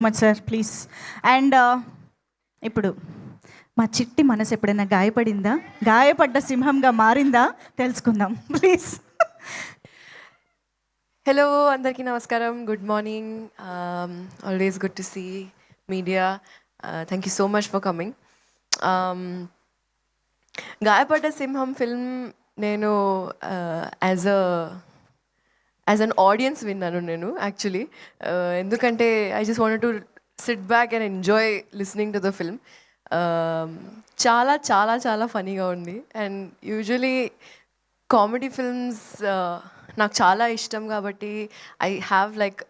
Much sir please. And ఇప్పుడు మా చిట్టి మనసు ఎప్పుడైనా గాయపడిందా, గాయపడ్డ సింహంగా మారిందా తెలుసుకుందాం ప్లీజ్. హలో అందరికీ నమస్కారం, good morning. Always good to see media. Thank you so much for coming. గాయపడ్డ సింహం ఫిల్మ్ నేను యాజ్ అన్ ఆడియన్స్ విన్నాను నేను యాక్చువల్లీ. ఎందుకంటే I just wanted to SIT back and enjoy listening to the film. చాలా చాలా చాలా ఫనీగా ఉంది. అండ్ యూజువలీ కామెడీ ఫిల్మ్స్ నాకు చాలా ఇష్టం కాబట్టి I have like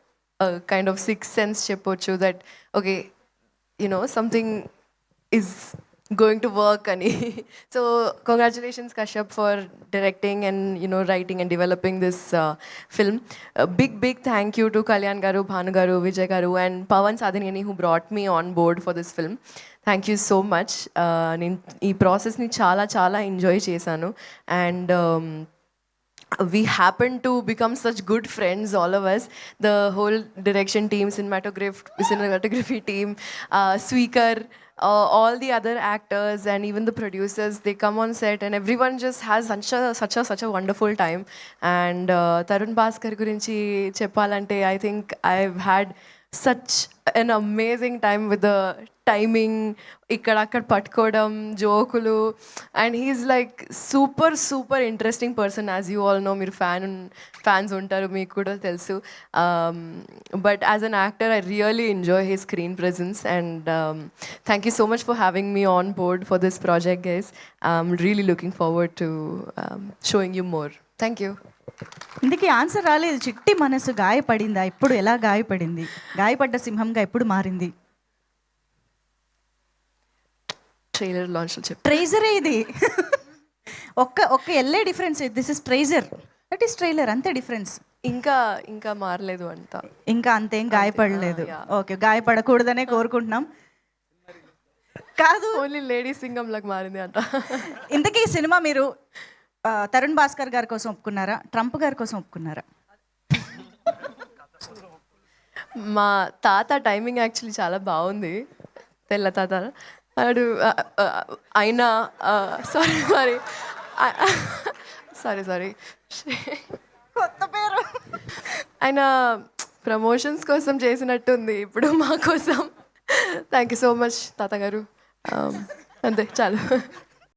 kind of six sense చెప్పొచ్చు that okay something is going to work ani. So congratulations Kashyap for directing and writing and developing this film. A big thank you to Kalyan garu, Bhanu garu, Vijay garu and Pawan Sadhaneni who brought me on board for this film. Thank you so much. Ee process ni చాలా enjoy chesanu and we happen to become such good friends, all of us, the whole direction team, cinematography team, Sweekar, all the other actors and even the producers. They come on set and everyone just has such a wonderful time. And Tarun Bhaskar gurinchi cheppalante, I think I've had such an amazing time with the timing, ikkada patkodam, jokulu, and he's like super interesting person. As you all know, meer fans untaru, meeku kuda telusu. But as an actor I really enjoy his screen presence and thank you so much for having me on board for this project, guys. I'm really looking forward to showing you more. Thank you. ఇందుకీ answer రాలేదు. చిట్టి మనసు గాయపడిందా, ఇప్పుడు ఎలా గాయపడింది, గాయపడ్డ సింహంగా ఎప్పుడు మారింది? Trailer launch లో చెప్పు. ట్రైజరే ఇది. ఒక్క ఎల్లే డిఫరెన్స్. దిస్ ఇస్ ట్రైజర్, దట్ ఈస్ ట్రైలర్, అంతే డిఫరెన్స్. ఇంకా మారలేదు అంట, ఇంకా అంతేం గాయపడలేదు. ఓకే, గాయపడకూడదనే కోరుకుంటున్నాం. కాదు, ఓన్లీ లేడీ సింగం లాగా మారింది అంట. ఇంతకీ ఈ సినిమా మీరు తరుణ్ భాస్కర్ గారి కోసం ఒప్పుకున్నారా, ట్రంప్ గారి కోసం ఒప్పుకున్నారా? మా తాత టైమింగ్ యాక్చువల్లీ చాలా బాగుంది. తెల్ల తాత అడు అయినా సారీ కొత్త పేరు. ఆయన ప్రమోషన్స్ కోసం చేసినట్టుంది ఇప్పుడు మా కోసం. థ్యాంక్ యూ సో మచ్ తాతగారు. అంతే చాలు.